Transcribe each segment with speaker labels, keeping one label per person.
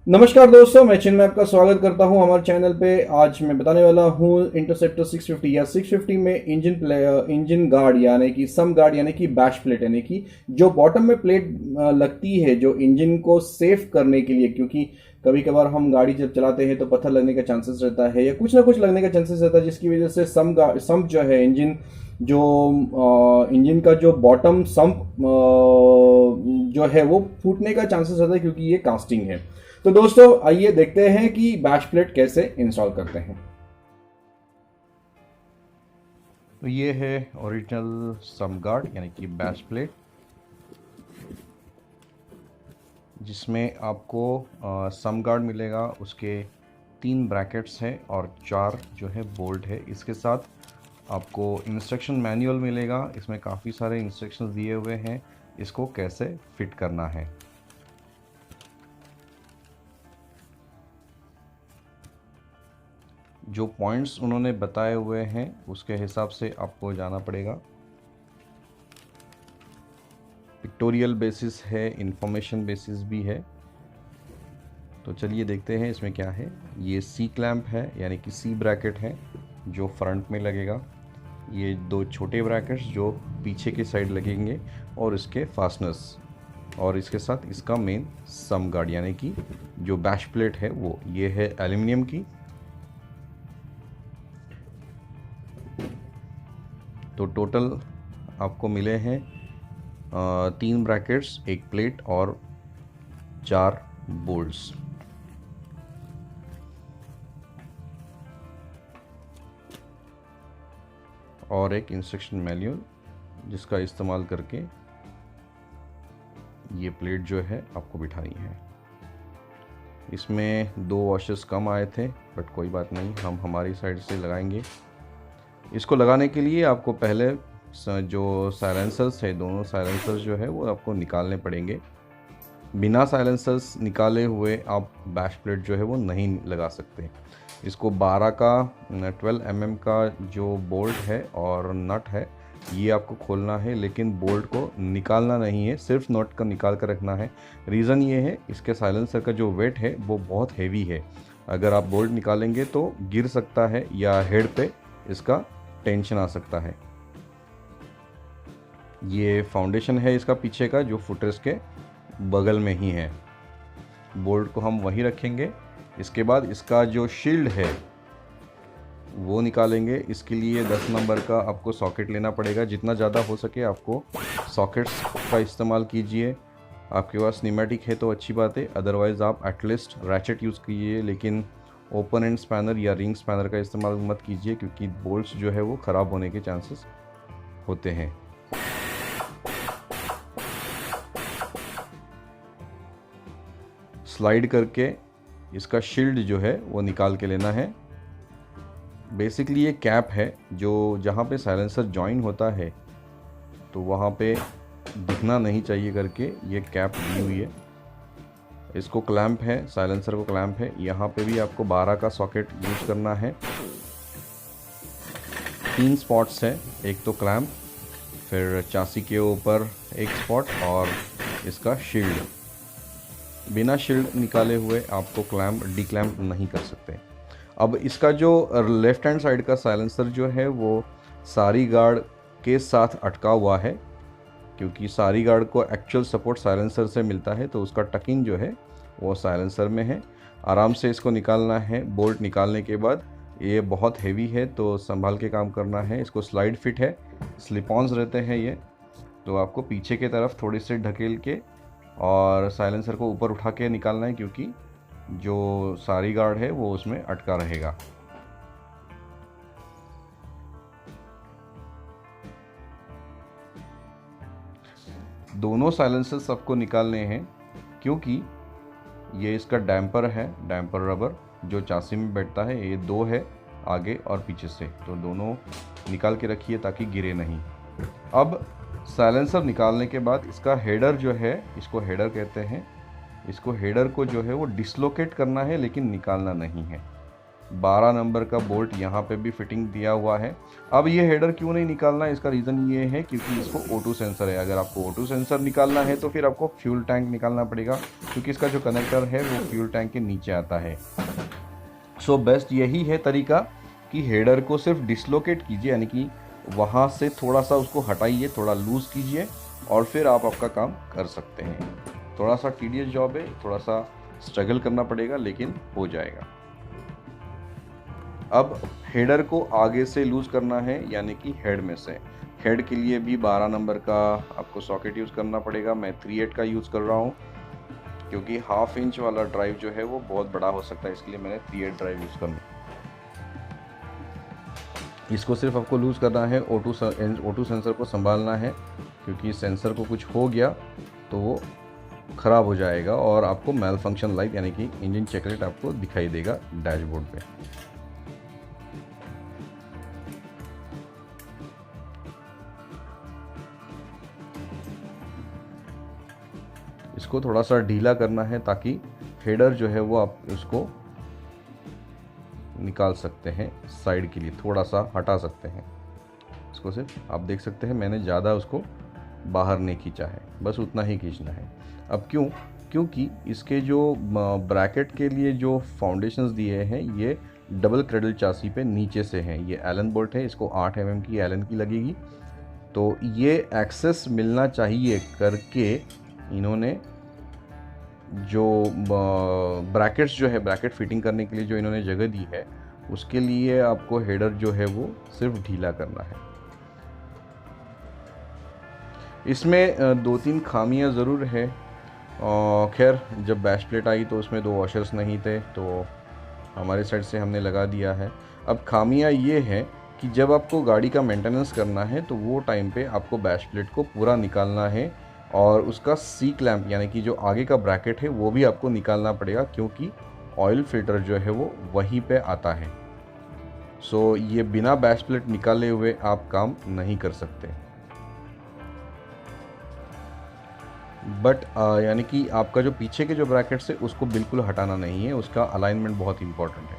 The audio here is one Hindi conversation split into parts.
Speaker 1: नमस्कार दोस्तों, मैं चिन्मय आपका स्वागत करता हूं हमारे चैनल पे। आज मैं बताने वाला हूं इंटरसेप्टर 650 या 650 में इंजन गार्ड यानी कि सम गार्ड यानी कि बैश प्लेट यानी कि जो बॉटम में प्लेट लगती है जो इंजन को सेफ करने के लिए, क्योंकि कभी कभार हम गाड़ी जब चलाते हैं तो पत्थर लगने का चांसेस रहता है या कुछ ना कुछ लगने का चांसेस रहता है, जिसकी वजह से सम जो है इंजन का जो बॉटम सम्प जो है वो फूटने का चांसेस रहता है, क्योंकि ये कास्टिंग है। तो दोस्तों आइए देखते हैं कि बैश प्लेट कैसे इंस्टॉल करते हैं।
Speaker 2: तो ये है ओरिजिनल सम गार्ड यानी कि बैश प्लेट, जिसमें आपको सम गार्ड मिलेगा। उसके 3 ब्रैकेट्स हैं और 4 जो है बोल्ट है। इसके साथ आपको इंस्ट्रक्शन मैनुअल मिलेगा। इसमें काफ़ी सारे इंस्ट्रक्शंस दिए हुए हैं इसको कैसे फिट करना है। जो पॉइंट्स उन्होंने बताए हुए हैं उसके हिसाब से आपको जाना पड़ेगा। पिक्टोरियल बेसिस है, इंफॉर्मेशन बेसिस भी है। तो चलिए देखते हैं इसमें क्या है। ये सी क्लैंप है यानी कि सी ब्रैकेट है जो फ्रंट में लगेगा। ये 2 छोटे ब्रैकेट्स जो पीछे के साइड लगेंगे और इसके फास्टनर्स, और इसके साथ इसका मेन सम गार्ड यानी कि जो बैश प्लेट है वो ये है एल्युमिनियम की। तो टोटल आपको मिले हैं 3 ब्रैकेट्स, 1 प्लेट और 4 बोल्ट्स। और एक इंस्ट्रक्शन मैनुअल जिसका इस्तेमाल करके ये प्लेट जो है आपको बिठानी है। इसमें 2 वॉशेस कम आए थे, बट कोई बात नहीं, हम हमारी साइड से लगाएंगे। इसको लगाने के लिए आपको पहले जो साइलेंसर्स है, दोनों साइलेंसर्स जो है वो आपको निकालने पड़ेंगे। बिना साइलेंसर्स निकाले हुए आप बैश प्लेट जो है वो नहीं लगा सकते। इसको 12 का 12 mm का जो बोल्ट है और नट है ये आपको खोलना है, लेकिन बोल्ट को निकालना नहीं है, सिर्फ नट का निकाल कर रखना है। रीज़न ये है, इसके साइलेंसर का जो वेट है वो बहुत हैवी है। अगर आप बोल्ट निकालेंगे तो गिर सकता है या हेड पे इसका टेंशन आ सकता है। ये फाउंडेशन है इसका पीछे का जो फुटरेस्ट के बगल में ही है। बोल्ट को हम वहीं रखेंगे। इसके बाद इसका जो शील्ड है वो निकालेंगे। इसके लिए 10 नंबर का आपको सॉकेट लेना पड़ेगा। जितना ज़्यादा हो सके आपको सॉकेट्स का इस्तेमाल कीजिए। आपके पास न्यूमेटिक है तो अच्छी बात है, अदरवाइज़ आप एटलीस्ट रैचेट यूज़ कीजिए, लेकिन ओपन एंड स्पैनर या रिंग स्पैनर का इस्तेमाल मत कीजिए, क्योंकि बोल्ट्स जो है वो ख़राब होने के चांसेस होते हैं। स्लाइड करके इसका शील्ड जो है वो निकाल के लेना है। बेसिकली ये कैप है जो जहाँ पे साइलेंसर जॉइन होता है तो वहाँ पे दिखना नहीं चाहिए करके ये कैप दी हुई है। इसको क्लैंप है, साइलेंसर को क्लैंप है। यहाँ पे भी आपको 12 का सॉकेट यूज करना है। 3 स्पॉट्स है, एक तो क्लैंप, फिर चासी के ऊपर एक स्पॉट और इसका शील्ड। बिना शील्ड निकाले हुए आपको क्लैंप डिक्लैंप नहीं कर सकते। अब इसका जो लेफ्ट हैंड साइड का साइलेंसर जो है वो सारी गार्ड के साथ अटका हुआ है, क्योंकि सारी गार्ड को एक्चुअल सपोर्ट साइलेंसर से मिलता है, तो उसका टकिंग जो है वो साइलेंसर में है। आराम से इसको निकालना है। बोल्ट निकालने के बाद ये बहुत हेवी है तो संभाल के काम करना है। इसको स्लाइड फिट है, स्लिप ऑन्स रहते हैं ये, तो आपको पीछे के तरफ थोड़ी से ढकेल के और साइलेंसर को ऊपर उठा के निकालना है, क्योंकि जो सारी गार्ड है वो उसमें अटका रहेगा। दोनों साइलेंसर सबको निकालने हैं, क्योंकि ये इसका डैम्पर है, डैम्पर रबर जो चासी में बैठता है, ये 2 है आगे और पीछे से, तो दोनों निकाल के रखिए ताकि गिरे नहीं। अब साइलेंसर निकालने के बाद इसका हेडर जो है, इसको हेडर कहते हैं, इसको हेडर को जो है वो डिसलोकेट करना है, लेकिन निकालना नहीं है। 12 नंबर का बोल्ट यहाँ पे भी फिटिंग दिया हुआ है। अब ये हेडर क्यों नहीं निकालना है, इसका रीज़न ये है क्योंकि इसको O2 सेंसर है। अगर आपको O2 सेंसर निकालना है तो फिर आपको फ्यूल टैंक निकालना पड़ेगा, क्योंकि इसका जो कनेक्टर है वो फ्यूल टैंक के नीचे आता है। सो बेस्ट यही है तरीका कि हेडर को सिर्फ डिसलोकेट कीजिए, यानी कि वहाँ से थोड़ा सा उसको हटाइए, थोड़ा लूज़ कीजिए और फिर आप आपका काम कर सकते हैं। थोड़ा सा टीडियस जॉब है, थोड़ा सा स्ट्रगल करना पड़ेगा, लेकिन हो जाएगा। अब हेडर को आगे से लूज़ करना है, यानी कि हेड में से। हेड के लिए भी 12 नंबर का आपको सॉकेट यूज़ करना पड़ेगा। मैं 3/8 का यूज़ कर रहा हूँ, क्योंकि 1/2 इंच वाला ड्राइव जो है वो बहुत बड़ा हो सकता है, इसलिए मैंने 3/8 ड्राइव यूज़ करना। इसको सिर्फ आपको लूज़ करना है, O2 सेंसर को संभालना है, क्योंकि सेंसर को कुछ हो गया तो वो ख़राब हो जाएगा और आपको मेल फंक्शन लाइट यानी कि इंजन चेकलाइट आपको दिखाई देगा डैशबोर्ड पे। इसको थोड़ा सा ढीला करना है ताकि हेडर जो है वो आप उसको निकाल सकते हैं, साइड के लिए थोड़ा सा हटा सकते हैं इसको। सिर्फ आप देख सकते हैं मैंने ज़्यादा उसको बाहर नहीं खींचा है, बस उतना ही खींचना है। अब क्योंकि इसके जो ब्रैकेट के लिए जो फाउंडेशंस दिए हैं ये डबल क्रेडल चासी पे नीचे से हैं। ये एलन बोल्ट है, इसको 8 mm की एलन की लगेगी, तो ये एक्सेस मिलना चाहिए करके इन्होंने जो ब्रैकेट्स जो है, ब्रैकेट फिटिंग करने के लिए जो इन्होंने जगह दी है, उसके लिए आपको हेडर जो है वो सिर्फ ढीला करना है। इसमें 2-3 खामियां ज़रूर है। खैर जब बैश प्लेट आई तो उसमें 2 वॉशर्स नहीं थे, तो हमारे साइड से हमने लगा दिया है। अब खामियां ये है कि जब आपको गाड़ी का मेंटेनेंस करना है तो वो टाइम पे आपको बैश प्लेट को पूरा निकालना है और उसका सी क्लैंप यानी कि जो आगे का ब्रैकेट है वो भी आपको निकालना पड़ेगा, क्योंकि ऑयल फिल्टर जो है वो वहीं पे आता है। सो ये बिना बैश प्लेट निकाले हुए आप काम नहीं कर सकते। बट यानी कि आपका जो पीछे के जो ब्रैकेट्स है उसको बिल्कुल हटाना नहीं है, उसका अलाइनमेंट बहुत इंपॉर्टेंट है।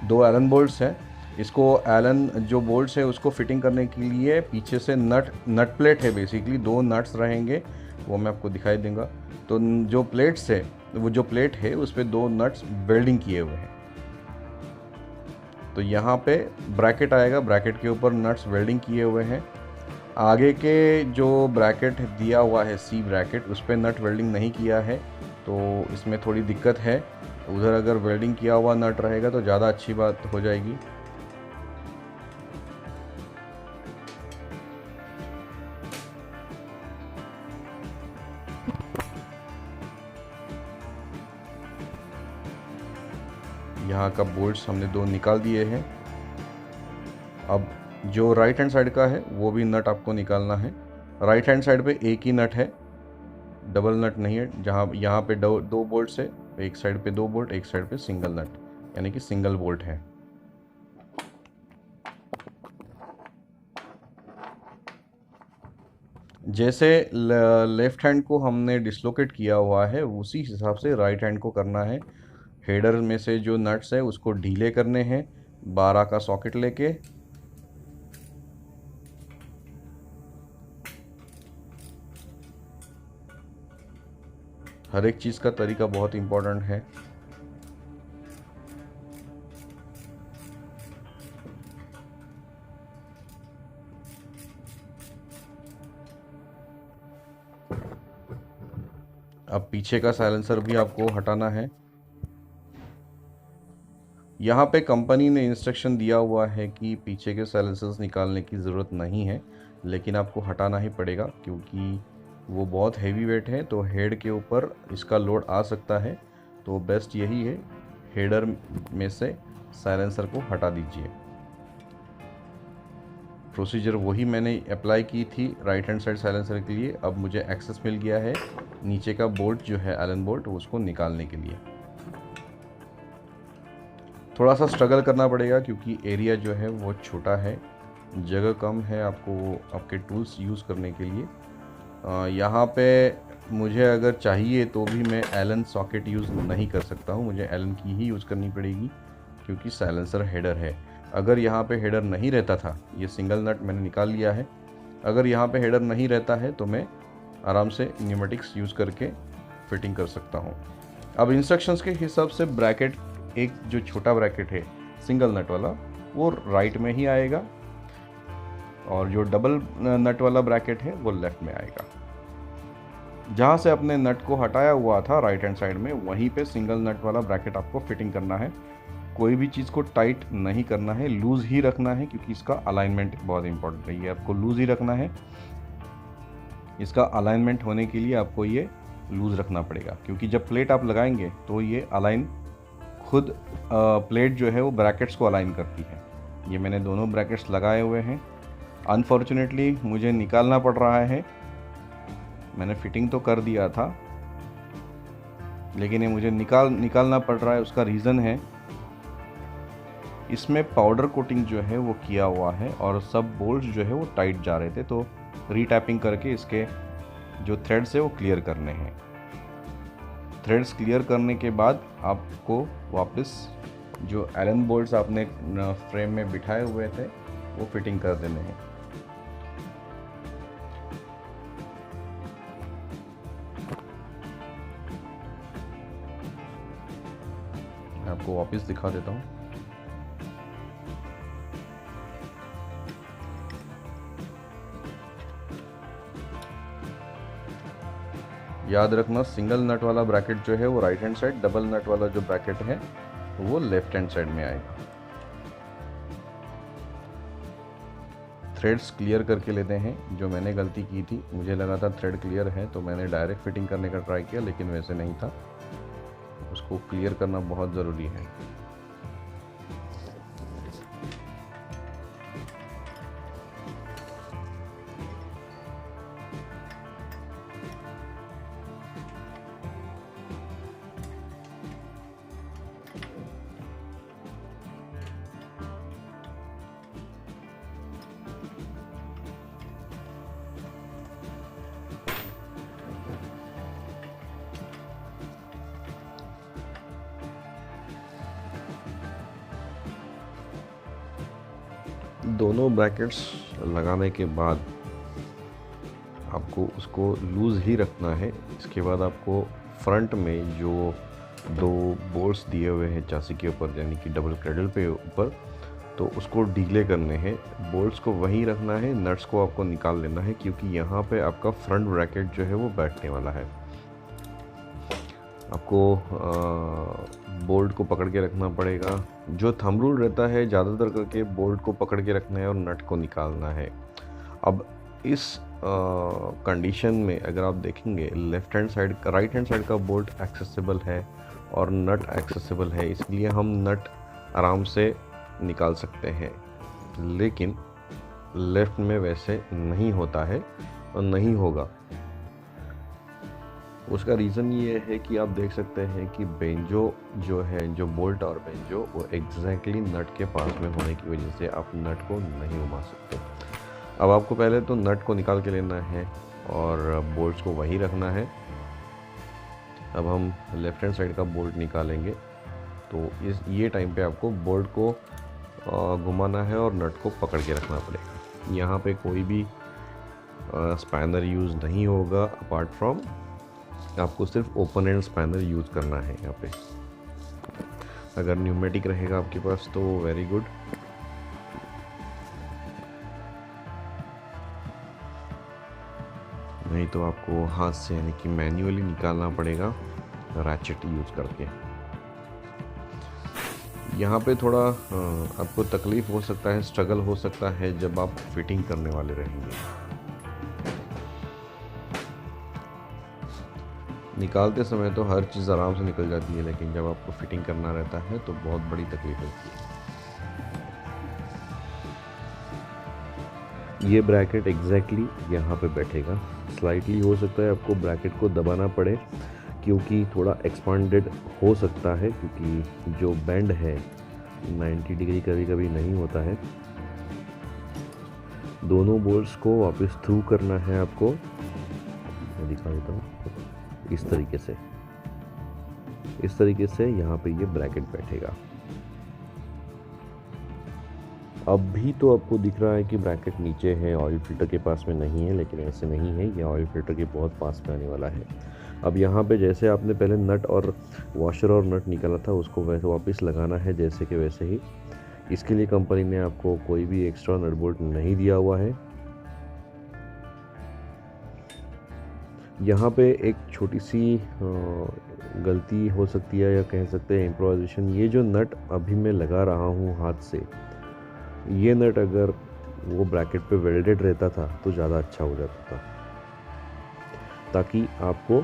Speaker 2: 2 एलन बोल्ट्स हैं, इसको एलन जो बोल्ट्स है उसको फिटिंग करने के लिए पीछे से नट प्लेट है, बेसिकली 2 नट्स रहेंगे, वो मैं आपको दिखाई दूंगा। तो जो प्लेट्स है, वो जो प्लेट है उस पर 2 नट्स वेल्डिंग किए हुए हैं। तो यहाँ पे ब्रैकेट आएगा, ब्रैकेट के ऊपर नट्स वेल्डिंग किए हुए हैं। आगे के जो ब्रैकेट दिया हुआ है सी ब्रैकेट, उस पर नट वेल्डिंग नहीं किया है, तो इसमें थोड़ी दिक्कत है। उधर अगर वेल्डिंग किया हुआ नट रहेगा तो ज़्यादा अच्छी बात हो जाएगी। यहाँ का बोल्ट्स हमने 2 निकाल दिए हैं। अब जो राइट हैंड साइड का है वो भी नट आपको निकालना है। राइट हैंड साइड पे एक ही नट है, डबल नट नहीं है। जहाँ यहाँ पे 2 बोल्ट्स है, एक साइड पे 2 बोल्ट, एक साइड पे सिंगल नट, यानी कि सिंगल बोल्ट है। जैसे लेफ्ट हैंड को हमने डिसलोकेट किया हुआ है उसी हिसाब से राइट हैंड को करना है। हेडर में से जो नट्स है उसको ढीले करने हैं 12 का सॉकेट लेके। हर एक चीज़ का तरीका बहुत इम्पोर्टेंट है। अब पीछे का साइलेंसर भी आपको हटाना है। यहाँ पे कंपनी ने इंस्ट्रक्शन दिया हुआ है कि पीछे के साइलेंसर्स निकालने की ज़रूरत नहीं है, लेकिन आपको हटाना ही पड़ेगा क्योंकि वो बहुत हैवी वेट है, तो हेड के ऊपर इसका लोड आ सकता है। तो बेस्ट यही है, हेडर में से साइलेंसर को हटा दीजिए। प्रोसीजर वही मैंने अप्लाई की थी राइट हैंड साइड साइलेंसर के लिए। अब मुझे एक्सेस मिल गया है नीचे का बोल्ट जो है एलन बोल्ट, उसको निकालने के लिए। थोड़ा सा स्ट्रगल करना पड़ेगा क्योंकि एरिया जो है वो छोटा है, जगह कम है आपको आपके टूल्स यूज़ करने के लिए। यहाँ पे मुझे अगर चाहिए तो भी मैं एलन सॉकेट यूज़ नहीं कर सकता हूँ, मुझे एलन की ही यूज़ करनी पड़ेगी क्योंकि साइलेंसर हेडर है। अगर यहाँ पे हेडर नहीं रहता था, ये सिंगल नट मैंने निकाल लिया है, अगर यहाँ पे हेडर नहीं रहता है तो मैं आराम से न्यूमेटिक्स यूज़ करके फिटिंग कर सकता हूँ। अब इंस्ट्रक्शंस के हिसाब से ब्रैकेट, एक जो छोटा ब्रैकेट है सिंगल नट वाला वो राइट में ही आएगा और जो डबल नट वाला ब्रैकेट है वो लेफ़्ट में आएगा। जहाँ से अपने नट को हटाया हुआ था राइट हैंड साइड में, वहीं पे सिंगल नट वाला ब्रैकेट आपको फिटिंग करना है। कोई भी चीज़ को टाइट नहीं करना है, लूज़ ही रखना है क्योंकि इसका अलाइनमेंट बहुत इंपॉर्टेंट है। ये आपको लूज़ ही रखना है, इसका अलाइनमेंट होने के लिए आपको ये लूज़ रखना पड़ेगा क्योंकि जब प्लेट आप लगाएंगे तो ये अलाइन खुद प्लेट जो है वो ब्रैकेट्स को अलाइन करती है। ये मैंने दोनों ब्रैकेट्स लगाए हुए हैं। अनफॉर्चुनेटली मुझे निकालना पड़ रहा है, मैंने फिटिंग तो कर दिया था लेकिन ये मुझे निकालना पड़ रहा है। उसका रीज़न है इसमें पाउडर कोटिंग जो है वो किया हुआ है और सब बोल्ट्स जो है वो टाइट जा रहे थे, तो रीटैपिंग करके इसके जो थ्रेड्स है वो क्लियर करने हैं। थ्रेड्स क्लियर करने के बाद आपको वापस जो एलन बोल्ट्स आपने फ्रेम में बिठाए हुए थे वो फिटिंग कर देने हैं। आपको वापस दिखा देता हूँ। याद रखना सिंगल नट वाला ब्रैकेट जो है वो राइट हैंड साइड, डबल नट वाला जो ब्रैकेट है वो लेफ्ट हैंड साइड में आएगा। थ्रेड्स क्लियर करके लेते हैं। जो मैंने गलती की थी, मुझे लगा था थ्रेड क्लियर है तो मैंने डायरेक्ट फिटिंग करने का ट्राई किया, लेकिन वैसे नहीं था, उसको क्लियर करना बहुत ज़रूरी है। दोनों ब्रैकेट्स लगाने के बाद आपको उसको लूज़ ही रखना है। इसके बाद आपको फ्रंट में जो दो बोल्ट्स दिए हुए हैं चासी के ऊपर, यानी कि डबल क्रेडल पे ऊपर, तो उसको डीले करने हैं। बोल्ट्स को वहीं रखना है, नट्स को आपको निकाल लेना है क्योंकि यहाँ पे आपका फ्रंट ब्रैकेट जो है वो बैठने वाला है। आपको बोल्ट को पकड़ के रखना पड़ेगा। जो थंब रूल रहता है ज़्यादातर करके बोल्ट को पकड़ के रखना है और नट को निकालना है। अब इस कंडीशन में अगर आप देखेंगे लेफ्ट हैंड साइड का, राइट हैंड साइड का बोल्ट एक्सेसिबल है और नट एक्सेसिबल है, इसलिए हम नट आराम से निकाल सकते हैं, लेकिन लेफ्ट में वैसे नहीं होता है और नहीं होगा। उसका रीज़न ये है कि आप देख सकते हैं कि बेंजो जो है, जो बोल्ट और बेंजो, वो एग्जैक्टली नट के पास में होने की वजह से आप नट को नहीं घुमा सकते। अब आपको पहले तो नट को निकाल के लेना है और बोल्ट्स को वहीं रखना है। अब हम लेफ्ट हैंड साइड का बोल्ट निकालेंगे तो ये टाइम पे आपको बोल्ट को घुमाना है और नट को पकड़ के रखना पड़ेगा। यहाँ पे कोई भी स्पैनर यूज़ नहीं होगा अपार्ट फ्रॉम, आपको सिर्फ ओपन एंड स्पैनर यूज़ करना है यहाँ पे। अगर न्यूमेटिक रहेगा आपके पास तो वेरी गुड, नहीं तो आपको हाथ से यानी कि मैन्युअली निकालना पड़ेगा रैचेट यूज़ करके। यहाँ पे थोड़ा आपको तकलीफ़ हो सकता है, स्ट्रगल हो सकता है जब आप फिटिंग करने वाले रहेंगे। निकालते समय तो हर चीज़ आराम से निकल जाती है, लेकिन जब आपको फिटिंग करना रहता है तो बहुत बड़ी तकलीफ होती है। ये ब्रैकेट एग्जैक्टली यहाँ पे बैठेगा। स्लाइटली हो सकता है आपको ब्रैकेट को दबाना पड़े क्योंकि थोड़ा एक्सपांडेड हो सकता है, क्योंकि जो बेंड है 90 डिग्री कभी कभी नहीं होता है। दोनों बोल्ट्स को वापस थ्रू करना है आपको मैं दिखा देता हूँ। इस तरीके से यहाँ पे ये ब्रैकेट बैठेगा। अब भी तो आपको दिख रहा है कि ब्रैकेट नीचे है, ऑयल फिल्टर के पास में नहीं है, लेकिन ऐसे नहीं है, ये ऑयल फिल्टर के बहुत पास में आने वाला है। अब यहाँ पे जैसे आपने पहले नट और वॉशर और नट निकाला था, उसको वैसे वापस लगाना है जैसे कि वैसे ही। इसके लिए कंपनी ने आपको कोई भी एक्स्ट्रा नट बोल्ट नहीं दिया हुआ है। यहाँ पे एक छोटी सी गलती हो सकती है, या कह सकते हैं इम्प्रोवाइजेशन। ये जो नट अभी मैं लगा रहा हूँ हाथ से, ये नट अगर वो ब्रैकेट पे वेल्डेड रहता था तो ज़्यादा अच्छा हो जाता था, ताकि आपको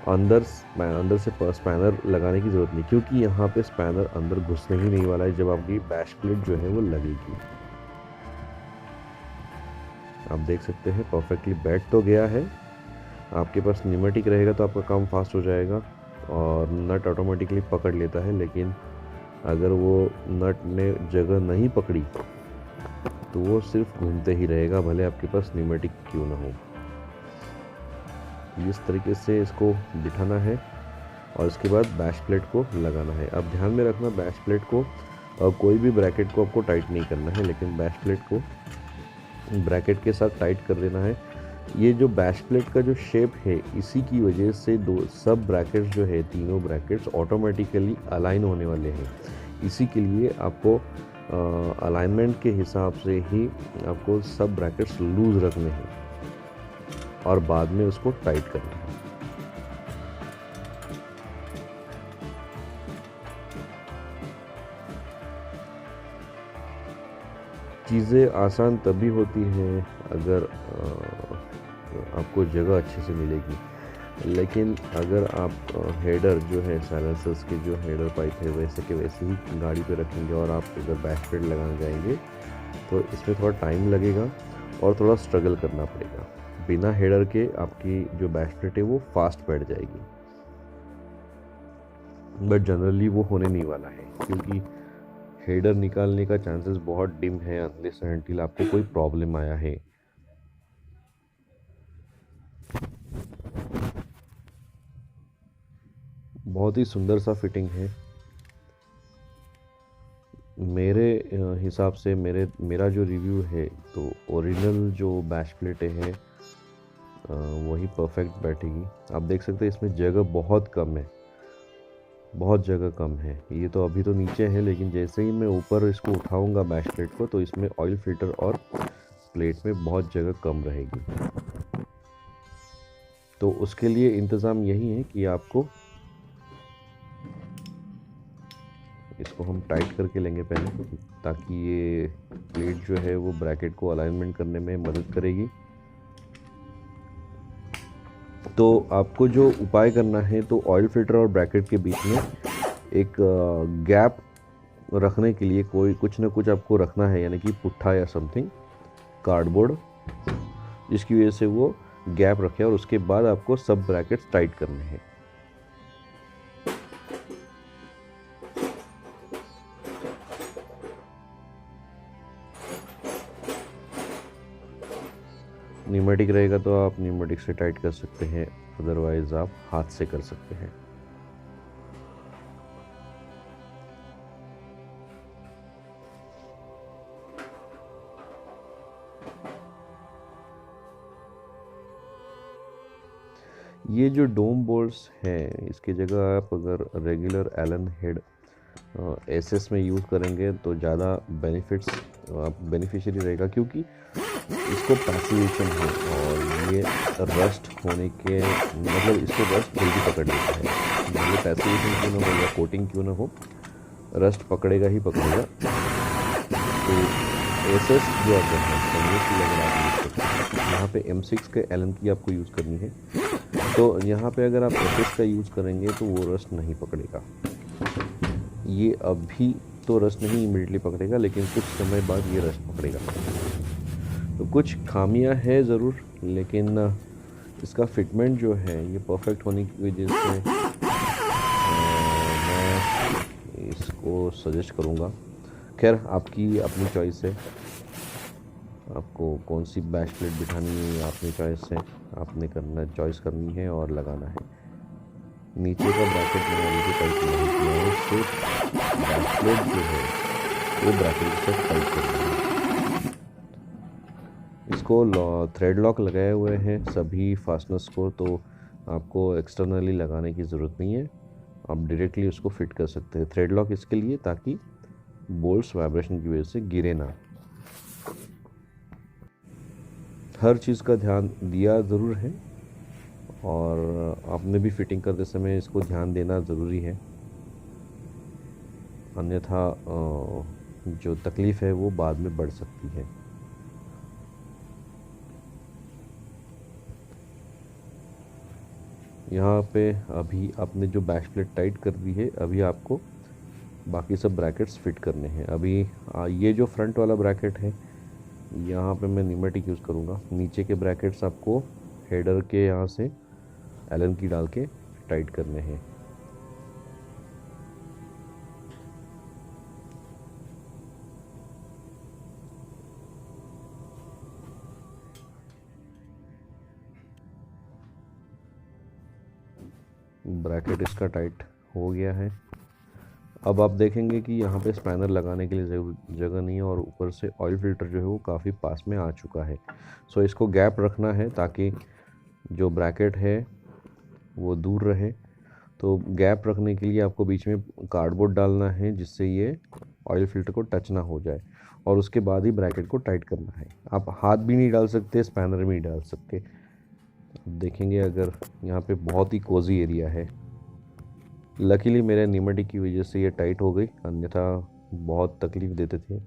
Speaker 2: अंदर से स्पैनर लगाने की ज़रूरत नहीं, क्योंकि यहाँ पे स्पैनर अंदर घुसने ही नहीं वाला है जब आपकी बैश प्लेट जो है वो लगेगी। आप देख सकते हैं परफेक्टली बैठ तो गया है। आपके पास न्यूमेटिक रहेगा तो आपका काम फास्ट हो जाएगा और नट ऑटोमेटिकली पकड़ लेता है, लेकिन अगर वो नट ने जगह नहीं पकड़ी तो वो सिर्फ घूमते ही रहेगा, भले आपके पास न्यूमेटिक क्यों ना हो। इस तरीके से इसको बिठाना है और इसके बाद बैश प्लेट को लगाना है। अब ध्यान में रखना, बैश प्लेट को कोई भी ब्रैकेट को आपको टाइट नहीं करना है, लेकिन बैश प्लेट को ब्रैकेट के साथ टाइट कर देना है। ये जो बैश प्लेट का जो शेप है, इसी की वजह से सब ब्रैकेट्स जो है, तीनों ब्रैकेट्स ऑटोमेटिकली अलाइन होने वाले हैं। इसी के लिए आपको अलाइनमेंट के हिसाब से ही आपको सब ब्रैकेट्स लूज रखने हैं और बाद में उसको टाइट करना है। चीज़ें आसान तभी होती हैं अगर आपको जगह अच्छे से मिलेगी, लेकिन अगर आप हेडर जो है, साइलेंसर्स के जो हेडर पाइप है, वैसे के वैसे ही गाड़ी पे रखेंगे और आप अगर बैक प्लेट लगाने जाएंगे तो इसमें थोड़ा टाइम लगेगा और थोड़ा स्ट्रगल करना पड़ेगा। बिना हेडर के आपकी जो बैक प्लेट है वो फास्ट बैठ जाएगी, बट जनरली वो होने नहीं वाला है, क्योंकि हेडर निकालने का चांसेस बहुत डिम है अनलेस अनटिल आपको कोई प्रॉब्लम आया है। बहुत ही सुंदर सा फिटिंग है मेरे हिसाब से। मेरा जो रिव्यू है, तो ओरिजिनल जो बैश प्लेटें हैं वही परफेक्ट बैठेगी। आप देख सकते हैं इसमें जगह बहुत कम है, बहुत जगह कम है। ये तो अभी तो नीचे है, लेकिन जैसे ही मैं ऊपर इसको उठाऊंगा बैश प्लेट को, तो इसमें ऑयल फिल्टर और प्लेट में बहुत जगह कम रहेगी। तो उसके लिए इंतज़ाम यही है कि आपको इसको हम टाइट करके लेंगे पहले, ताकि ये प्लेट जो है वो ब्रैकेट को अलाइनमेंट करने में मदद करेगी। तो आपको जो उपाय करना है, तो ऑयल फिल्टर और ब्रैकेट के बीच में एक गैप रखने के लिए कुछ ना कुछ आपको रखना है, यानी कि पुट्ठा या समथिंग, कार्डबोर्ड, जिसकी वजह से वो गैप रखे, और उसके बाद आपको सब ब्रैकेट्स टाइट करने हैं। न्यूमेटिक रहेगा तो आप न्यूमेटिक से टाइट कर सकते हैं, अदरवाइज आप हाथ से कर सकते हैं। ये जो डोम बोल्ट्स हैं, इसकी जगह आप अगर रेगुलर एलन हेड एसएस में यूज़ करेंगे तो ज़्यादा बेनिफिशियरी रहेगा, क्योंकि इसको पैसिवेशन है और ये रस्ट होने के मतलब इसको रस्ट जल्दी पकड़ लेता है। ये पैसिवेशन क्यों ना हो या कोटिंग क्यों ना हो, रस्ट पकड़ेगा ही पकड़ेगा। तो एसएस जो अगर है अगर आप यूज़ करते हैं, यहाँ पे M6 के एलन की आपको यूज़ करनी है, तो यहाँ पे अगर आप एसएस का यूज़ करेंगे तो वो रस्ट नहीं पकड़ेगा। ये अभी तो रस्ट नहीं इमीडिएटली पकड़ेगा, लेकिन कुछ समय बाद ये रस्ट पकड़ेगा। तो कुछ खामियां है ज़रूर, लेकिन इसका फिटमेंट जो है ये परफेक्ट होने की वजह से मैं इसको सजेस्ट करूँगा। खैर, आपकी अपनी चॉइस है। आपको कौन सी बैश प्लेट बिठानी है आपने चॉइस करनी है और लगाना है। नीचे का ब्रैकेट मैंने अभी भी टाइट नहीं किया है, सिर्फ बैश प्लेट जो है वो ब्रैकेट से टाइट करना है। इसको थ्रेड लॉक लगाए हुए हैं सभी फास्टनर्स को, तो आपको एक्सटर्नली लगाने की ज़रूरत नहीं है, आप डायरेक्टली उसको फिट कर सकते हैं। थ्रेड लॉक इसके लिए ताकि बोल्ट्स वाइब्रेशन की वजह से गिरे ना। हर चीज़ का ध्यान दिया ज़रूर है और आपने भी फिटिंग करते समय इसको ध्यान देना ज़रूरी है, अन्यथा जो तकलीफ़ है वो बाद में बढ़ सकती है। यहाँ पे अभी आपने जो बैश प्लेट टाइट कर दी है, अभी आपको बाकी सब ब्रैकेट्स फिट करने हैं। अभी ये जो फ्रंट वाला ब्रैकेट है यहाँ पे मैं न्यूमेटिक यूज़ करूँगा। नीचे के ब्रैकेट्स आपको हेडर के यहाँ से एलन की डाल के टाइट करने हैं। ब्रैकेट इसका टाइट हो गया है। अब आप देखेंगे कि यहाँ पे स्पैनर लगाने के लिए जगह नहीं है और ऊपर से ऑयल फिल्टर जो है वो काफ़ी पास में आ चुका है। सो इसको गैप रखना है ताकि जो ब्रैकेट है वो दूर रहे। तो गैप रखने के लिए आपको बीच में कार्डबोर्ड डालना है जिससे ये ऑयल फिल्टर को टच ना हो जाए, और उसके बाद ही ब्रैकेट को टाइट करना है। आप हाथ भी नहीं डाल सकते, स्पैनर भी नहीं डाल सकते। अब देखेंगे अगर यहाँ पे बहुत ही कोजी एरिया है, लकीली मेरे न्यूमेटिक की वजह से ये टाइट हो गई, अन्यथा बहुत तकलीफ़ देते थे।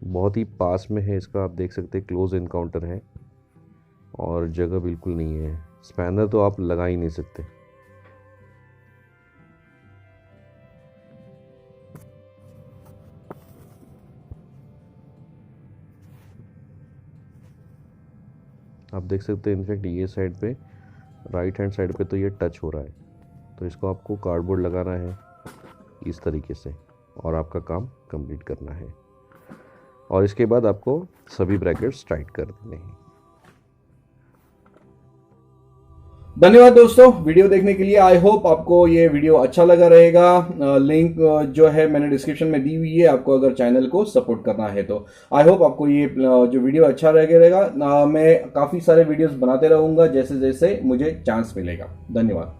Speaker 2: बहुत ही पास में है इसका, आप देख सकते हैं क्लोज इनकाउंटर है और जगह बिल्कुल नहीं है। स्पैनर तो आप लगा ही नहीं सकते। आप देख सकते हैं इनफैक्ट ये साइड पे, राइट हैंड साइड पे तो ये टच हो रहा है, तो इसको आपको कार्डबोर्ड लगाना है इस तरीके से और आपका काम कंप्लीट करना है, और इसके बाद आपको सभी ब्रैकेट्स टाइट कर देने हैं।
Speaker 1: धन्यवाद दोस्तों वीडियो देखने के लिए। आई होप आपको ये वीडियो अच्छा लगा रहेगा। लिंक जो है मैंने डिस्क्रिप्शन में दी हुई है, आपको अगर चैनल को सपोर्ट करना है तो। आई होप आपको ये जो वीडियो अच्छा रहेगा। मैं काफ़ी सारे वीडियोस बनाते रहूँगा जैसे जैसे मुझे चांस मिलेगा। धन्यवाद।